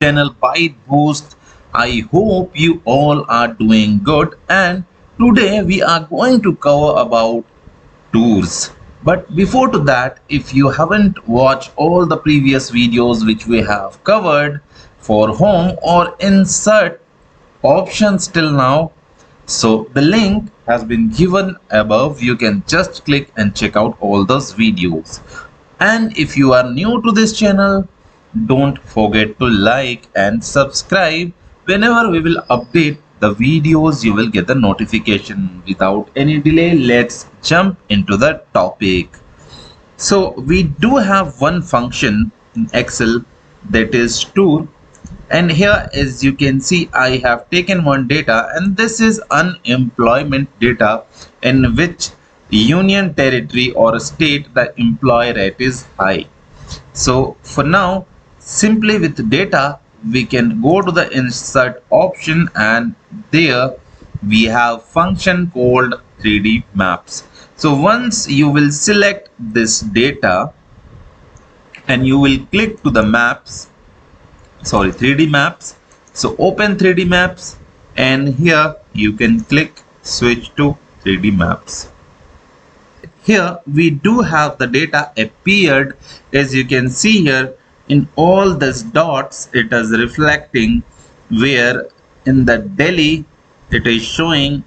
channel Byte Boost. I hope you all are doing good, and today we are going to cover about tours. But before to that, if you haven't watched all the previous videos which we have covered for home or insert options till now, so the link has been given above. You can just click and check out all those videos. And if you are new to this channel, don't forget to like and subscribe. Whenever we will update the videos, you will get the notification. Without any delay, let's jump into the topic. So we do have one function in Excel, that is tour, and here as you can see I have taken one data, and this is unemployment data in which union territory or state the employee rate is high. So for now, simply with data we can go to the insert option, and there we have function called 3D maps. So once you will select this data and you will click to the maps, 3D maps. So open 3D maps, and here you can click switch to 3D maps. Here we do have the data appeared. As you can see here, in all these dots it is reflecting, where in the Delhi it is showing,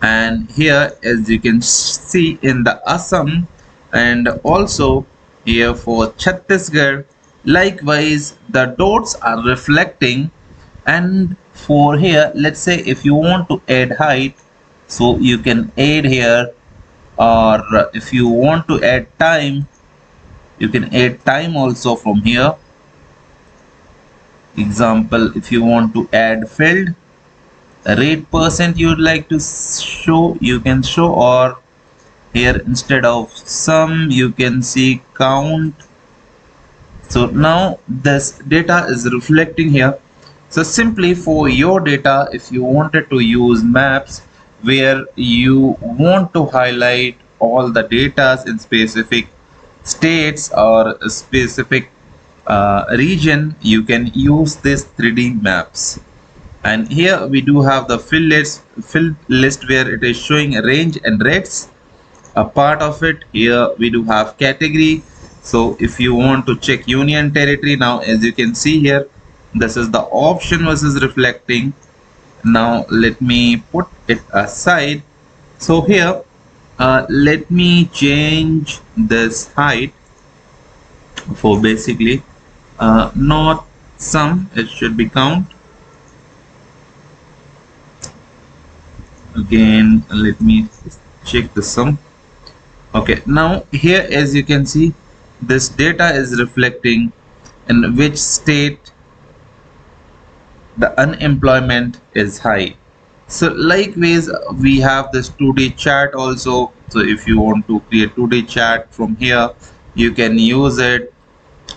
and here as you can see in the Assam, and also here for Chhattisgarh. Likewise the dots are reflecting. And for here, let's say if you want to add height, so you can add here, or if you want to add time, you can add time also from here. Example, if you want to add field, rate percent you would like to show, you can show, or here instead of sum you can see count. So now this data is reflecting here. So simply for your data, if you wanted to use maps where you want to highlight all the data in specific states or specific region, you can use this 3D maps. And here we do have the field list where it is showing range and rates. A part of it, here we do have category. So if you want to check union territory, now as you can see here, this is the option which is reflecting. Now let me put it aside. So here let me change this height for basically not sum, it should be count. Again let me check the sum. Okay, now here as you can see, this data is reflecting in which state the unemployment is high. So likewise we have this 2D chart also. So if you want to create 2D chart from here, you can use it,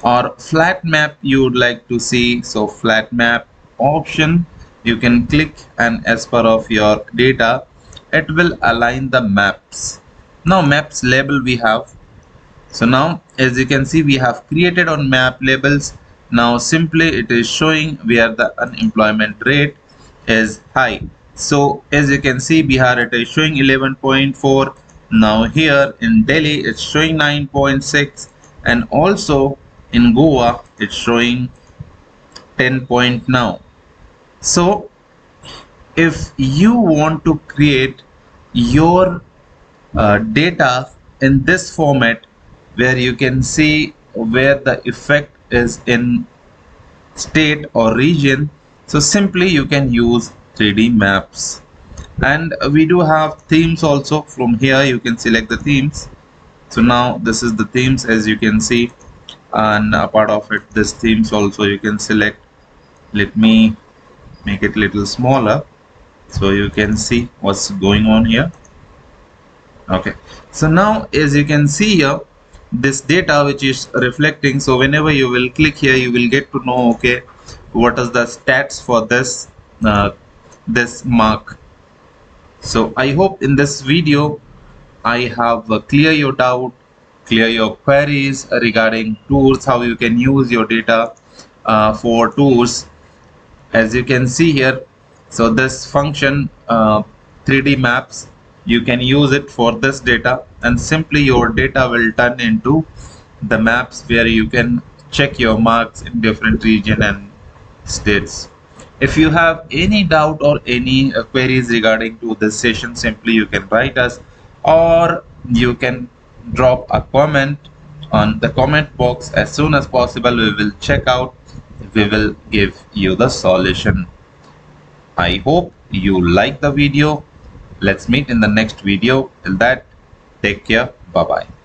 or flat map you would like to see. So flat map option you can click, and as per of your data it will align the maps. Now maps label we have. So now as you can see, we have created on map labels. Now simply it is showing where the unemployment rate is high. So as you can see, Bihar it is showing 11.4. Now here in Delhi it's showing 9.6, and also in Goa it's showing 10 point now. So if you want to create your data in this format, where you can see where the effect is in state or region, so simply you can use 3D maps. And we do have themes also. From here you can select the themes. So now this is the themes as you can see, and a part of it, this themes also you can select. Let me make it little smaller so you can see what's going on here. Okay, so now as you can see here, this data which is reflecting, so whenever you will click here you will get to know, okay, what is the stats for this this mark. So I hope in this video I have clear your doubt, clear your queries regarding tools, how you can use your data for tours, as you can see here. So this function 3D maps, you can use it for this data, and simply your data will turn into the maps where you can check your marks in different region and states. If you have any doubt or any queries regarding to this session, simply you can write us, or you can drop a comment on the comment box. As soon as possible, we will check out, we will give you the solution. I hope you like the video. Let's meet in the next video. Till that, take care. Bye bye.